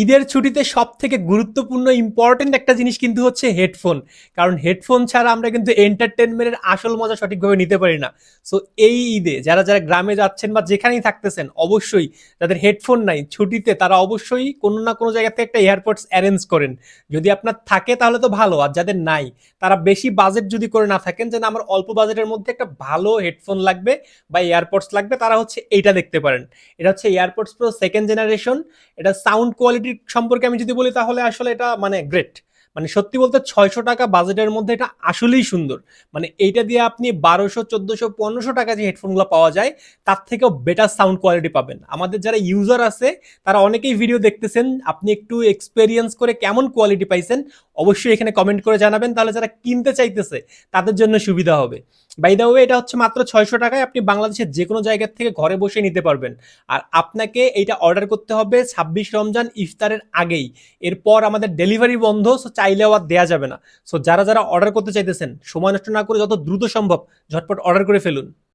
ঈদের ছুটিতে সব থেকে গুরুত্বপূর্ণ ইম্পর্টেন্ট একটা জিনিস কিন্তু হচ্ছে হেডফোন। কারণ হেডফোন ছাড়া আমরা কিন্তু এন্টারটেনমেন্টের আসল মজা সঠিকভাবে নিতে পারি না। সো এই ঈদে যারা যারা গ্রামে যাচ্ছেন বা যেখানেই থাকতেছেন, অবশ্যই যাদের হেডফোন নাই ছুটিতে তারা অবশ্যই কোনো না কোনো জায়গা থেকে একটা এয়ারপডস অ্যারেঞ্জ করেন। যদি আপনার থাকে তাহলে তো ভালো, আর যাদের নাই তারা বেশি বাজেট যদি করে না থাকেন যে না আমার অল্প বাজেটের মধ্যে একটা ভালো হেডফোন লাগবে বা এয়ারপডস লাগবে, তারা হচ্ছে এইটা দেখতে পারেন। এটা হচ্ছে এয়ারপডস প্রো সেকেন্ড জেনারেশন। এটা সাউন্ড কোয়ালিটির সম্পর্কে আমি যদি বলি তাহলে আসলে এটা মানে গ্রেট। মানে সত্যি বলতে 600 টাকা বাজেটের মধ্যে এটা আসলেই সুন্দর। মানে এইটা দিয়ে আপনি 1200, 1400, 1500 টাকা যে হেডফোনগুলো পাওয়া যায় তার থেকেও বেটার সাউন্ড কোয়ালিটি পাবেন। আমাদের যারা ইউজার আছে তারা অনেকেই ভিডিও দেখতেছেন, আপনি একটু এক্সপেরিয়েন্স করে কেমন কোয়ালিটি পাইছেন অবশ্যই এখানে কমেন্ট করে জানাবেন, তাহলে যারা কিনতে চাইতেছে তাদের জন্য সুবিধা হবে। বাই দা ওয়ে, এটা হচ্ছে মাত্র 600 টাকায় আপনি বাংলাদেশের যে কোনো জায়গা থেকে ঘরে বসে নিতে পারবেন। আর আপনাকে এইটা অর্ডার করতে হবে 26 রমজান ইফতারের আগেই। এরপর আমাদের ডেলিভারি বন্ধ, সো চাইলেও আর দেওয়া যাবে না। সো যারা যারা অর্ডার করতে চাইতেছেন সময় নষ্ট না করে যত দ্রুত সম্ভব ঝটপট অর্ডার করে ফেলুন।